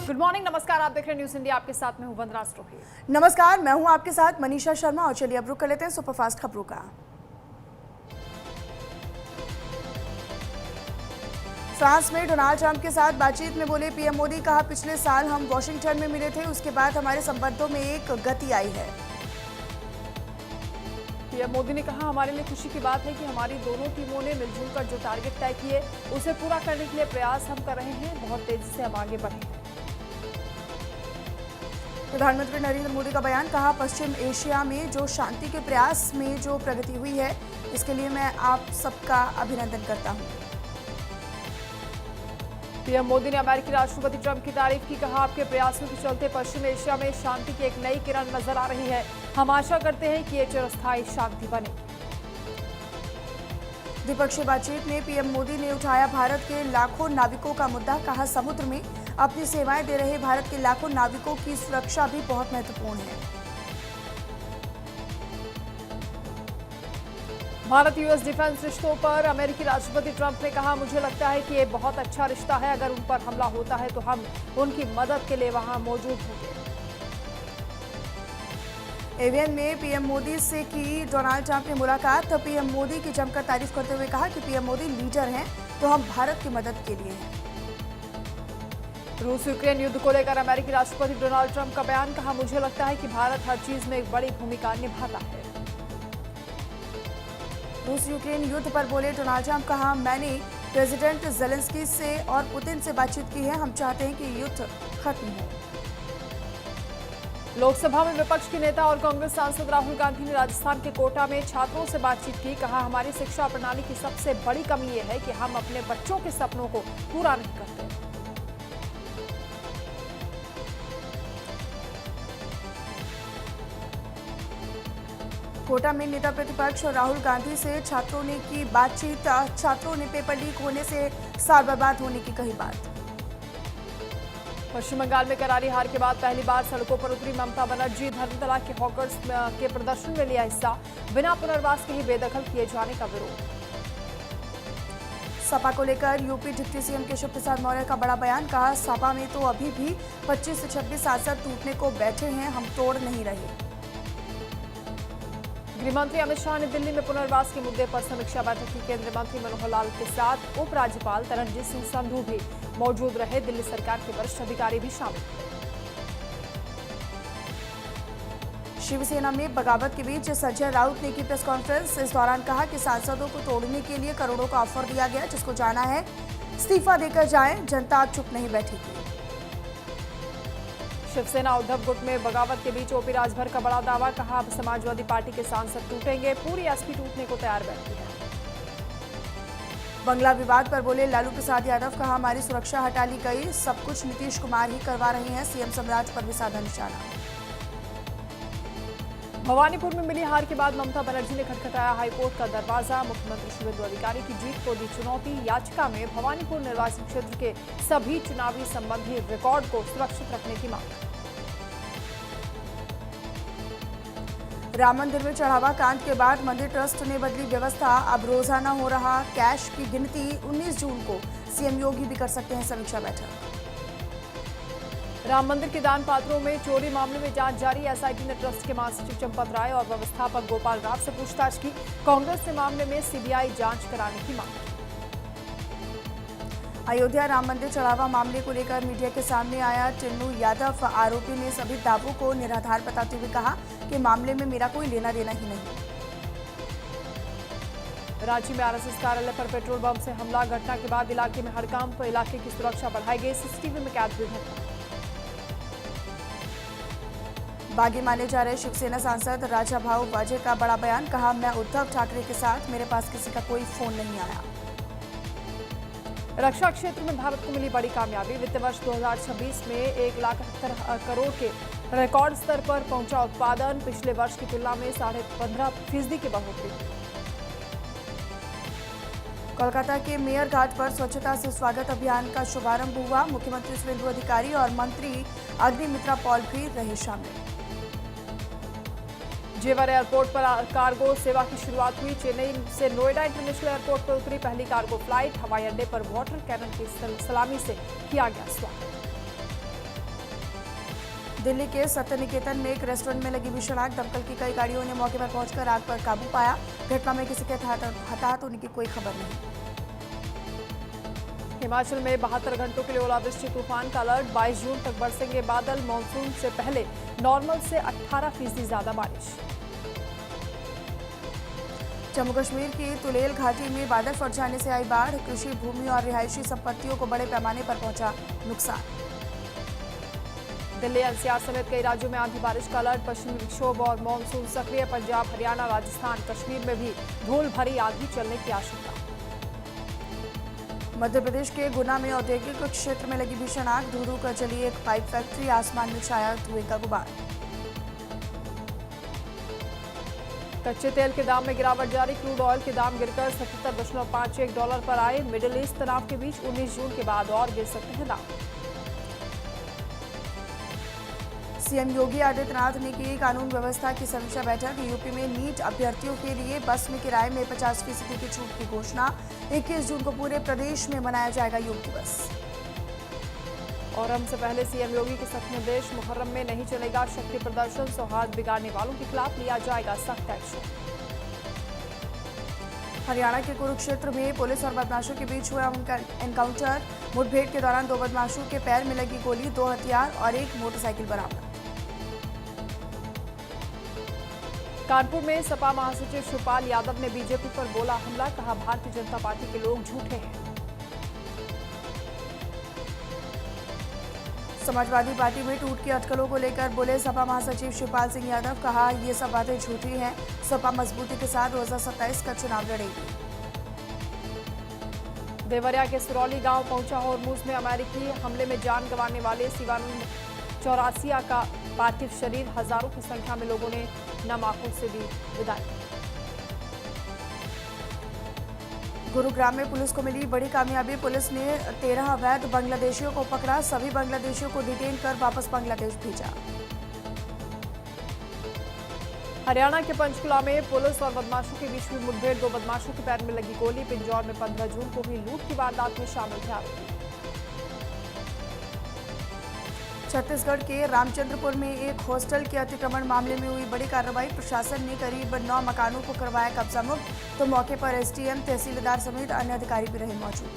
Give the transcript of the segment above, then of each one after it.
Good morning, नमस्कार। आप देख रहे हैं न्यूज इंडिया। आपके साथ मैं हूं वंदना स्ट्रोही। नमस्कार, मैं हूं आपके साथ मनीषा शर्मा और चलिए अब रुक कर लेते हैं सुपरफास्ट खबरों का। फ्रांस में डोनाल्ड ट्रंप के साथ बातचीत में बोले पीएम मोदी, कहा पिछले साल हम वॉशिंगटन में मिले थे, उसके बाद हमारे संबंधों में एक गति आई है। पीएम मोदी ने कहा हमारे लिए खुशी की बात है कि हमारी दोनों टीमों ने मिलजुल कर जो टारगेट तय किए उसे पूरा करने के लिए प्रयास हम कर रहे हैं। बहुत तेजी से हम आगे बढ़े हैं। प्रधानमंत्री नरेंद्र मोदी का बयान, कहा पश्चिम एशिया में जो शांति के प्रयास में जो प्रगति हुई है इसके लिए मैं आप सबका अभिनंदन करता हूं। पीएम मोदी ने अमेरिकी राष्ट्रपति ट्रंप की तारीफ की। कहा आपके प्रयासों के चलते पश्चिम एशिया में शांति की एक नई किरण नजर आ रही है। हम आशा करते हैं कि ये चिरस्थायी शांति बने। द्विपक्षीय बातचीत में पीएम मोदी ने उठाया भारत के लाखों नाविकों का मुद्दा, कहा समुद्र में अपनी सेवाएं दे रहे भारत के लाखों नाविकों की सुरक्षा भी बहुत महत्वपूर्ण है। भारत यूएस डिफेंस रिश्तों पर अमेरिकी राष्ट्रपति ट्रंप ने कहा मुझे लगता है कि ये बहुत अच्छा रिश्ता है। अगर उन पर हमला होता है तो हम उनकी मदद के लिए वहां मौजूद होंगे। एवियन में पीएम मोदी से की डोनाल्ड ट्रंप ने मुलाकात। पीएम मोदी की जमकर तारीफ करते हुए कहा कि पीएम मोदी लीडर हैं तो हम भारत की मदद के लिए हैं। रूस यूक्रेन युद्ध को लेकर अमेरिकी राष्ट्रपति डोनाल्ड ट्रंप का बयान, कहा मुझे लगता है कि भारत हर चीज में एक बड़ी भूमिका निभाता है। रूस यूक्रेन युद्ध पर बोले डोनाल्ड ट्रंप, कहा मैंने प्रेसिडेंट जेलेंस्की से और पुतिन से बातचीत की है। हम चाहते हैं कि युद्ध खत्म हो। लोकसभा में विपक्ष के नेता और कांग्रेस सांसद राहुल गांधी ने राजस्थान के कोटा में छात्रों से बातचीत की। कहा हमारी शिक्षा प्रणाली की सबसे बड़ी कमी यह है कि हम अपने बच्चों के सपनों को पूरा नहीं करते। कोटा में नेता प्रतिपक्ष और राहुल गांधी से छात्रों ने की बातचीत। छात्रों ने पेपर लीक होने से साल बर्बाद होने की कही बात। पश्चिम बंगाल में करारी हार के बाद पहली बार सड़कों पर उतरी ममता बनर्जी। धर्म तलाक के हॉकर्स के प्रदर्शन में लिया हिस्सा। बिना पुनर्वास के ही बेदखल किए जाने का विरोध। सपा को लेकर UP deputy CM Keshav Prasad Maurya का बड़ा बयान, कहा सपा में तो अभी भी 25 से 26 सांसद टूटने को बैठे हैं, हम तोड़ नहीं रहे। गृहमंत्री अमित शाह ने दिल्ली में पुनर्वास के मुद्दे पर समीक्षा बैठक की। केंद्रीय मंत्री मनोहर लाल के साथ उपराज्यपाल तरनजीत सिंह संधू भी मौजूद रहे। दिल्ली सरकार के वरिष्ठ अधिकारी भी शामिल हुए। शिवसेना में बगावत के बीच संजय राउत ने की प्रेस कॉन्फ्रेंस। इस दौरान कहा कि सांसदों को तोड़ने के लिए करोड़ों का ऑफर दिया गया, जिसको जाना है इस्तीफा देकर जाएं, जनता चुप नहीं बैठेगी। शिवसेना उद्धव गुट में बगावत के बीच ओपी राजभर का बड़ा दावा, कहा अब समाजवादी पार्टी के सांसद टूटेंगे, पूरी एसपी टूटने को तैयार बैठी है। बंगला विवाद पर बोले लालू प्रसाद यादव, कहा हमारी सुरक्षा हटा ली गई, सब कुछ नीतीश कुमार ही करवा रहे हैं, सीएम सम्राट पर भी साधा निशाना। भवानीपुर में मिली हार के बाद ममता बनर्जी ने खटखटाया हाईकोर्ट का दरवाजा। मुख्यमंत्री शुभेंदु अधिकारी की जीत को दी चुनौती। याचिका में भवानीपुर निर्वाचन क्षेत्र के सभी चुनावी संबंधी रिकॉर्ड को सुरक्षित रखने की मांग। राम मंदिर में चढ़ावा कांड के बाद मंदिर ट्रस्ट ने बदली व्यवस्था। अब रोजाना हो रहा कैश की गिनती। 19 जून को सीएम योगी भी कर सकते हैं समीक्षा बैठक। राम मंदिर के दान पात्रों में चोरी मामले में जांच जारी। एसआईटी ने ट्रस्ट के महासचिव चंपत राय और व्यवस्थापक गोपाल राव से पूछताछ की। कांग्रेस ने मामले में सीबीआई जांच कराने की मांग की। अयोध्या राम मंदिर चढ़ावा मामले को लेकर मीडिया के सामने आया टिन्नू यादव। आरोपी ने सभी दावों को निराधार बताते हुए कहा कि मामले में मेरा कोई लेना देना ही नहीं। रांची में आरएसएस कार्यालय पर पेट्रोल बम से हमला। घटना के बाद इलाके में हड़कंप। इलाके की सुरक्षा बढ़ाई गई। सीसीटीवी में कैद हुई घटना। बागी माने जा रहे शिवसेना सांसद राजा भाऊ वाजे का बड़ा बयान, कहा मैं उद्धव ठाकरे के साथ, मेरे पास किसी का कोई फोन नहीं आया। रक्षा क्षेत्र में भारत को मिली बड़ी कामयाबी। वित्त वर्ष 2026 में 1,78,000 करोड़ के रिकॉर्ड स्तर पर पहुंचा उत्पादन। पिछले वर्ष की तुलना में 15.5% की बढ़ोतरी। कोलकाता के मेयर घाट पर स्वच्छता से स्वागत अभियान का शुभारंभ हुआ। मुख्यमंत्री शुभेंदु अधिकारी और मंत्री अग्निमित्रा पॉल भी रहे शामिल। जेवर एयरपोर्ट पर कार्गो सेवा की शुरुआत हुई। चेन्नई से नोएडा इंटरनेशनल एयरपोर्ट पर उतरी पहली कार्गो फ्लाइट। हवाई अड्डे पर वाटर कैनन की सलामी से किया गया स्वागत। दिल्ली के सत्य निकेतन में एक रेस्टोरेंट में लगी भीषण आग। दमकल की कई गाड़ियों ने मौके पर पहुंचकर आग पर काबू पाया। घटना में किसी के हताहत होने की कोई खबर नहीं। हिमाचल में 72 घंटों के लिए ओलावृष्टि तूफान का अलर्ट। 22 जून तक बरसेंगे बादल। मानसून से पहले नॉर्मल से 18% ज्यादा बारिश। जम्मू कश्मीर की तुलेल घाटी में बादल फट जाने से आई बाढ़। कृषि भूमि और रिहायशी संपत्तियों को बड़े पैमाने पर पहुंचा नुकसान। दिल्ली एनसीआर समेत कई राज्यों में आंधी बारिश का अलर्ट। पश्चिमी विक्षोभ और मानसून सक्रिय। पंजाब, हरियाणा, राजस्थान, कश्मीर में भी धूल भरी आंधी चलने की आशंका। मध्य प्रदेश के गुना में औद्योगिक क्षेत्र में लगी भीषण आग। धुरु कर जली एक पाइप फैक्ट्री। आसमान में छाया धुएं का गुबार। कच्चे तेल के दाम में गिरावट जारी। क्रूड ऑयल के दाम गिरकर $77.51 पर आए। मिडिल ईस्ट तनाव के बीच 19 जून के बाद और गिर सकते हैं दाम। सीएम योगी आदित्यनाथ ने की कानून व्यवस्था की समीक्षा बैठक। यूपी में नीट अभ्यर्थियों के लिए बस में किराए में 50% की छूट की घोषणा। 21 जून को पूरे प्रदेश में मनाया जाएगा योग दिवस। और हमसे पहले सीएम योगी के सख्त निर्देश। मुहर्रम में नहीं चलेगा शक्ति प्रदर्शन। सौहार्द बिगाड़ने वालों के खिलाफ लिया जाएगा सख्त एक्शन। हरियाणा के कुरुक्षेत्र में पुलिस और बदमाशों के बीच हुआ एनकाउंटर। मुठभेड़ के दौरान 2 बदमाशों के पैर में लगी गोली, 2 हथियार और 1 मोटरसाइकिल बरामद। कानपुर में सपा महासचिव शिवपाल यादव ने बीजेपी पर बोला हमला। कहा भारतीय जनता पार्टी के लोग झूठे हैं। समाजवादी पार्टी में टूट की अटकलों को लेकर बोले सपा महासचिव शिवपाल सिंह यादव। कहा ये सब बातें झूठी हैं। सपा मजबूती के साथ 2027 का चुनाव लड़ेगी। देवरिया के सिरौली गांव पहुंचा हॉर्मुज में अमेरिकी हमले में जान गंवाने वाले शिवानंद चौरासिया का पार्थिव शरीर। हजारों की संख्या में लोगों ने नम आंखों से दी विदाई। गुरुग्राम में पुलिस को मिली बड़ी कामयाबी। पुलिस ने 13 अवैध बांग्लादेशियों को पकड़ा। सभी बांग्लादेशियों को डिटेन कर वापस बांग्लादेश भेजा। हरियाणा के पंचकुला में पुलिस और बदमाशों के बीच हुई मुठभेड़। 2 बदमाशों के पैर में लगी गोली। पिंजौर में 15 जून को हुई लूट की वारदात में शामिल थे आरोपी। छत्तीसगढ़ के रामचंद्रपुर में एक हॉस्टल के अतिक्रमण मामले में हुई बड़ी कार्रवाई। प्रशासन ने करीब 9 मकानों को करवाया कब्जा मुक्त। तो मौके पर एसडीएम, तहसीलदार समेत अन्य अधिकारी भी रहे मौजूद।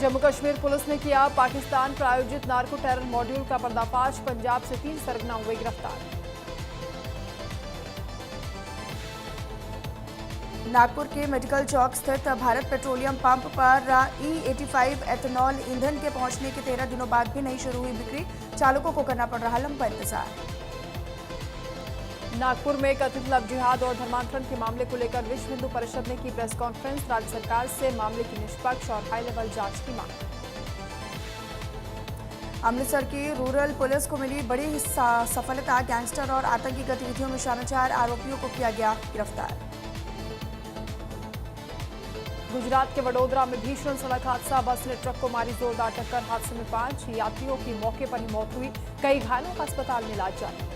जम्मू कश्मीर पुलिस ने किया पाकिस्तान प्रायोजित नार्को टेरर मॉड्यूल का पर्दाफाश। पंजाब से 3 सरगना हुए गिरफ्तार। नागपुर के मेडिकल चौक स्थित भारत पेट्रोलियम पंप पर E85 एथेनॉल ईंधन के पहुंचने के 13 दिनों बाद भी नहीं शुरू हुई बिक्री। चालकों को करना पड़ रहा लंबा इंतजार। नागपुर में कथित लव जिहाद और धर्मांतरण के मामले को लेकर विश्व हिंदू परिषद ने की प्रेस कॉन्फ्रेंस। राज्य सरकार से मामले की निष्पक्ष और हाई लेवल जांच की मांग। अमृतसर की रूरल पुलिस को मिली बड़ी सफलता। गैंगस्टर और आतंकी गतिविधियों में शामिल 4 आरोपियों को किया गया गिरफ्तार। गुजरात के वडोदरा में भीषण सड़क हादसा। बस ने ट्रक को मारी जोरदार टक्कर। हादसे में 5 यात्रियों की मौके पर ही मौत हुई। कई घायलों का अस्पताल में इलाज जारी।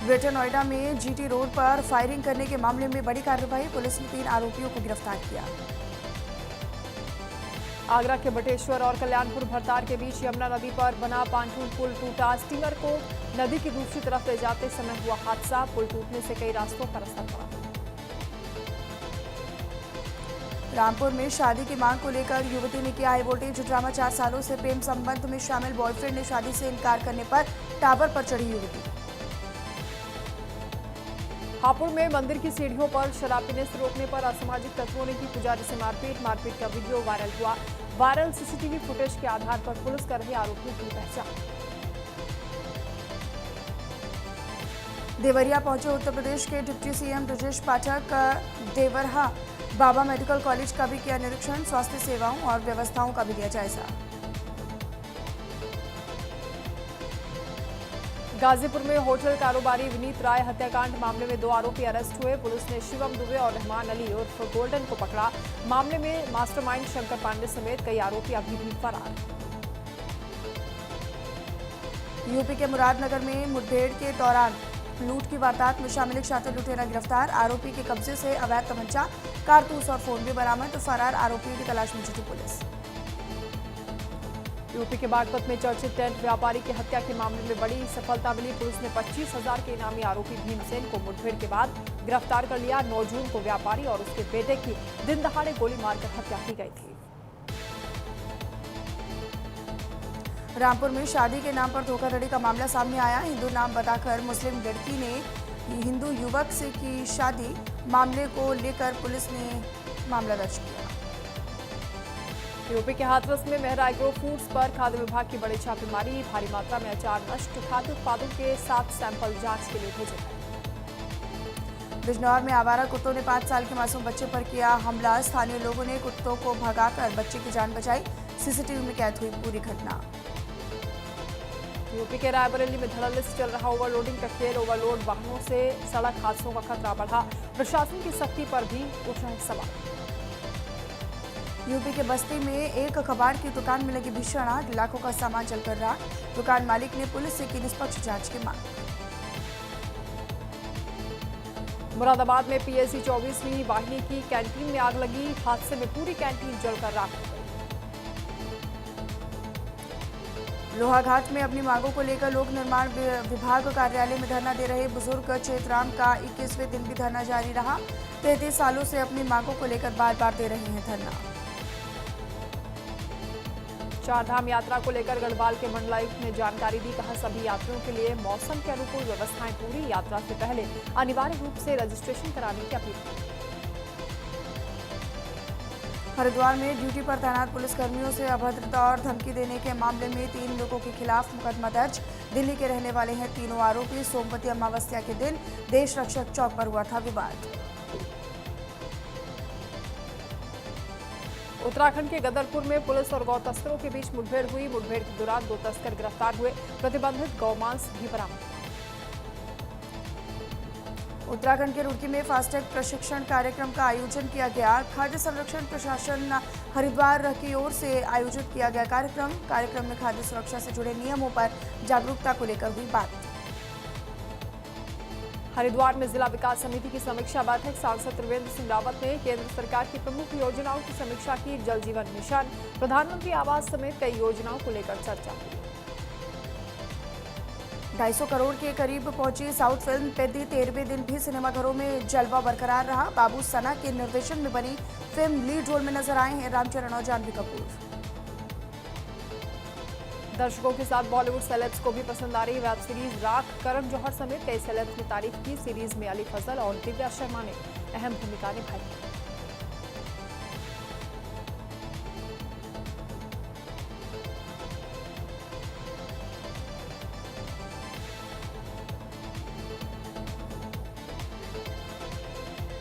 ग्रेटर नोएडा में जीटी रोड पर फायरिंग करने के मामले में बड़ी कार्रवाई। पुलिस ने 3 आरोपियों को गिरफ्तार किया। आगरा के बटेश्वर और कल्याणपुर भरतार के बीच यमुना नदी पर बना पांटून पुल टूटा। स्टीमर को नदी की दूसरी तरफ ले जाते समय हुआ हादसा। पुल टूटने से कई रास्तों पर असर पड़ा। रामपुर में शादी की मांग को लेकर युवती ने किया हाई वोल्टेज ड्रामा। 4 सालों से प्रेम संबंध में शामिल बॉयफ्रेंड ने शादी से इनकार करने पर टावर पर चढ़ी युवती। हापुड़ में मंदिर की सीढ़ियों पर शराब पीने से रोकने पर असामाजिक तत्वों ने की पुजारी से मारपीट। मारपीट का वीडियो वायरल हुआ। वायरल सीसीटीवी फुटेज के आधार पर पुलिस कर रही आरोपियों की पहचान। देवरिया पहुंचे उत्तर प्रदेश के डिप्टी सीएम ब्रजेश पाठक। देवरहा बाबा मेडिकल कॉलेज का भी किया निरीक्षण। स्वास्थ्य सेवाओं और व्यवस्थाओं का भी लिया जायजा। गाजीपुर में होटल कारोबारी विनीत राय हत्याकांड मामले में 2 आरोपी अरेस्ट हुए। पुलिस ने शिवम दुबे और रहमान अली उर्फ गोल्डन को पकड़ा। मामले में मास्टरमाइंड शंकर पांडे समेत कई आरोपी अभी भी फरार। यूपी के मुरादनगर में मुठभेड़ के दौरान लूट की वारदात में शामिल एक शातिर लुटेरा गिरफ्तार। आरोपी के कब्जे से अवैध तमंचा, कारतूस और फोन भी बरामद। फरार आरोपियों की तलाश में जुटी पुलिस। यूपी के बागपत में चर्चित टेंट व्यापारी की हत्या के मामले में बड़ी सफलता मिली। पुलिस ने 25,000 के इनामी आरोपी भीमसेन को मुठभेड़ के बाद गिरफ्तार कर लिया। 9 जून को व्यापारी और उसके बेटे की दिन दहाड़े गोली मारकर हत्या की गई थी। रामपुर में शादी के नाम पर धोखाधड़ी का मामला सामने आया। हिंदू नाम बताकर मुस्लिम लड़की ने हिंदू युवक से की शादी। मामले को लेकर पुलिस ने मामला दर्ज किया। यूपी के हाथरस में मेहरा एग्रो फूड्स पर खाद्य विभाग की बड़ी छापेमारी। भारी मात्रा में अचार नष्ट। खाद्य उत्पादों के 7 सैंपल जांच के लिए भेजे गए। बिजनौर में आवारा कुत्तों ने 5 साल के मासूम बच्चे पर किया हमला। स्थानीय लोगों ने कुत्तों को भगाकर बच्चे की जान बचाई। सीसीटीवी में कैद हुई पूरी घटना। यूपी के रायबरेली में धड़ल्ले से चल रहा ओवरलोडिंग का खेल। ओवरलोड वाहनों से सड़क हादसों का खतरा बढ़ा। प्रशासन की सख्ती पर भी उठ रहे सवाल। यूपी के बस्ती में एक कबाड़ की दुकान में लगी भीषण आग। लाखों का सामान जलकर राख। दुकान मालिक ने पुलिस से की निष्पक्ष जांच की मांग। मुरादाबाद में पीएससी 24वीं वाहिनी की कैंटीन में आग लगी। हादसे में पूरी कैंटीन जलकर राख हो गई। लोहाघाट में अपनी मांगों को लेकर लोक निर्माण विभाग कार्यालय में धरना दे रहे बुजुर्ग चेतराम का 21वें दिन भी धरना जारी रहा। 33 सालों से अपनी मांगों को लेकर बार बार दे रहे हैं धरना। चारधाम यात्रा को लेकर गढ़वाल के मंडलायुक्त ने जानकारी दी। कहा सभी यात्रियों के लिए मौसम के अनुकूल व्यवस्थाएं पूरी। यात्रा से पहले अनिवार्य रूप से रजिस्ट्रेशन कराने की अपील की। हरिद्वार में ड्यूटी पर तैनात पुलिसकर्मियों से अभद्रता और धमकी देने के मामले में 3 लोगों के खिलाफ मुकदमा दर्ज। दिल्ली के रहने वाले हैं तीनों आरोपी। सोमवती अमावस्या के दिन देश रक्षक चौक पर हुआ था विवाद। उत्तराखंड के गदरपुर में पुलिस और गौ तस्करों के बीच मुठभेड़ हुई। मुठभेड़ के दौरान 2 तस्कर गिरफ्तार हुए। प्रतिबंधित गौमांस भी बरामद। उत्तराखंड के रुड़की में फास्टैग प्रशिक्षण कार्यक्रम का आयोजन किया गया। खाद्य संरक्षण प्रशासन हरिद्वार की ओर से आयोजित किया गया कार्यक्रम में खाद्य सुरक्षा से जुड़े नियमों पर जागरूकता को लेकर हुई बात। हरिद्वार में जिला विकास समिति की समीक्षा बैठक। सांसद त्रिवेंद्र सिंह रावत ने केंद्र सरकार की प्रमुख योजनाओं की समीक्षा की। जल जीवन मिशन, प्रधानमंत्री आवास समेत कई योजनाओं को लेकर चर्चा हुई। 250 करोड़ के करीब पहुंची साउथ फिल्म पेद्दी। 13वें दिन भी सिनेमाघरों में जलवा बरकरार रहा। बाबू सना के निर्देशन में बनी फिल्म लीड रोल में नजर आए हैं रामचरण और जानवी कपूर। दर्शकों के साथ बॉलीवुड सेलेब्स को भी पसंद आ रही वेब सीरीज राख। करण जौहर समेत कई सेलेब्स ने तारीफ की। सीरीज में अली फजल और दिव्या शर्मा ने अहम भूमिका निभाई।